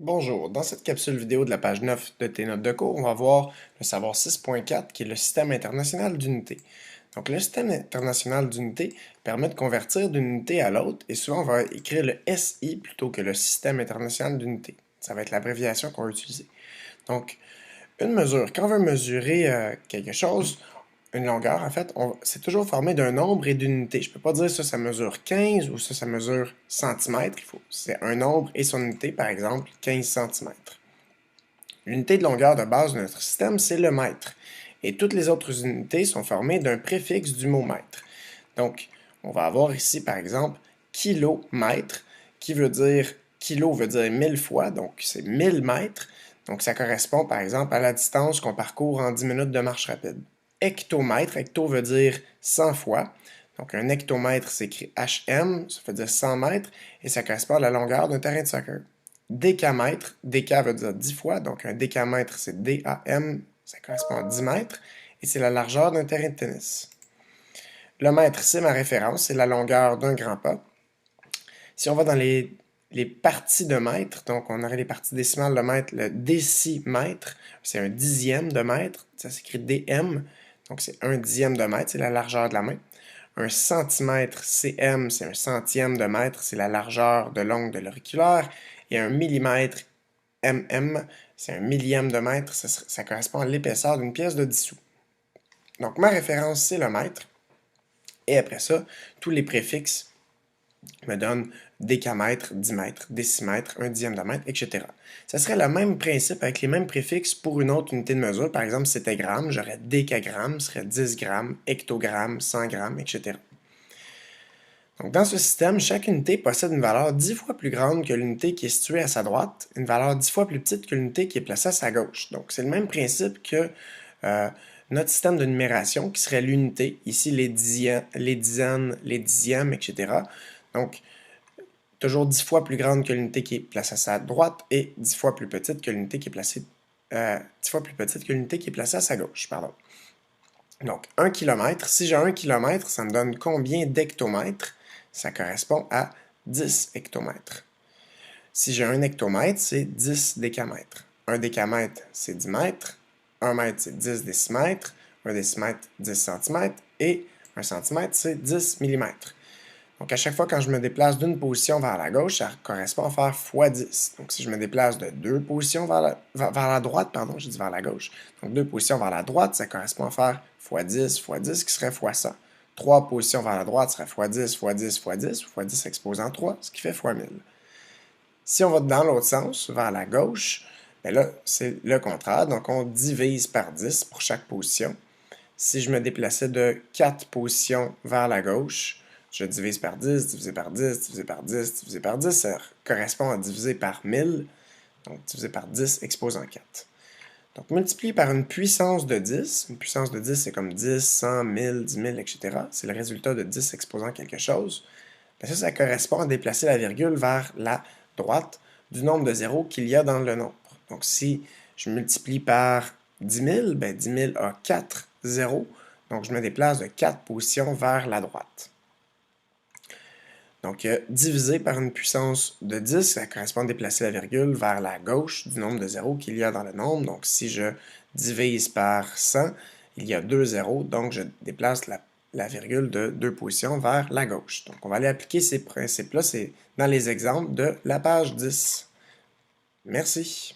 Bonjour, dans cette capsule vidéo de la page 9 de tes notes de cours, on va voir le savoir 6.4 qui est le système international d'unités. Donc le système international d'unités permet de convertir d'une unité à l'autre et souvent on va écrire le SI plutôt que le système international d'unités. Ça va être l'abréviation qu'on va utiliser. Donc une mesure, quand on veut mesurer quelque chose, une longueur, en fait, c'est toujours formé d'un nombre et d'une unité. Je ne peux pas dire ça mesure 15 ou ça mesure centimètres. C'est un nombre et son unité, par exemple, 15 centimètres. L'unité de longueur de base de notre système, c'est le mètre. Et toutes les autres unités sont formées d'un préfixe du mot mètre. Donc, on va avoir ici, par exemple, kilomètre, qui veut dire, kilo veut dire 1000 fois, donc c'est 1000 mètres. Donc, ça correspond, par exemple, à la distance qu'on parcourt en 10 minutes de marche rapide. Hectomètre, hecto veut dire 100 fois. Donc, un hectomètre s'écrit HM, ça veut dire 100 mètres, et ça correspond à la longueur d'un terrain de soccer. Décamètre, déca veut dire 10 fois, donc un décamètre c'est DAM, ça correspond à 10 mètres, et c'est la largeur d'un terrain de tennis. Le mètre, c'est ma référence, c'est la longueur d'un grand pas. Si on va dans les parties de mètre, donc on aurait les parties décimales de mètre, le décimètre, c'est un dixième de mètre, ça s'écrit DM, donc c'est un dixième de mètre, c'est la largeur de la main. Un centimètre, CM, c'est un centième de mètre, c'est la largeur de l'ongle de l'auriculaire. Et un millimètre, MM, c'est un millième de mètre, ça correspond à l'épaisseur d'une pièce de 10 sous. Donc ma référence, c'est le mètre. Et après ça, tous les préfixes me donnent décamètre, dimètre, décimètre, un dixième de mètre, etc. Ça serait le même principe avec les mêmes préfixes pour une autre unité de mesure. Par exemple, si c'était gramme, j'aurais décagramme, ce serait 10 grammes, hectogramme, 100 grammes, etc. Donc, dans ce système, chaque unité possède une valeur 10 fois plus grande que l'unité qui est située à sa droite, une valeur 10 fois plus petite que l'unité qui est placée à sa gauche. Donc, c'est le même principe que euh, notre système de numération qui serait l'unité, ici les dizaines, les dixièmes, etc. Donc, toujours 10 fois plus grande que l'unité qui est placée à sa droite et 10 fois plus petite que l'unité qui est placée 10 fois plus petite que l'unité qui est placée à sa gauche, pardon. Donc, 1 km, si j'ai 1 km, ça me donne combien d'hectomètres? Ça correspond à 10 hectomètres. Si j'ai 1 hectomètre, c'est 10 décamètres. 1 décamètre, c'est 10 mètres. 1 mètre, c'est 10 décimètres. 1 décimètre, 10 centimètres. Et 1 centimètre, c'est 10 millimètres. Donc, à chaque fois quand je me déplace d'une position vers la gauche, ça correspond à faire x10. Donc, si je me déplace de deux positions vers la droite, pardon, j'ai dit vers la gauche. Donc, deux positions vers la droite, ça correspond à faire x10 qui serait x100. Trois positions vers la droite serait x10, x10, x10, ou x10 exposant 3, ce qui fait x1000. Si on va dans l'autre sens, vers la gauche, bien là, c'est le contraire. Donc, on divise par 10 pour chaque position. Si je me déplaçais de 4 positions vers la gauche, je divise par 10, divisé par 10, divisé par 10, divisé par 10, ça correspond à diviser par 1000, donc divisé par 10 exposant 4. Donc multiplié par une puissance de 10, une puissance de 10 c'est comme 10, 100, 1000, 10 000, etc. C'est le résultat de 10 exposant quelque chose. Bien ça correspond à déplacer la virgule vers la droite du nombre de zéros qu'il y a dans le nombre. Donc si je multiplie par 10 000, bien 10 000 a 4 zéros, donc je me déplace de 4 positions vers la droite. Donc, divisé par une puissance de 10, ça correspond à déplacer la virgule vers la gauche du nombre de zéros qu'il y a dans le nombre. Donc, si je divise par 100, il y a 2 zéros, donc je déplace la virgule de 2 positions vers la gauche. Donc, on va aller appliquer ces principes-là, c'est dans les exemples de la page 10. Merci.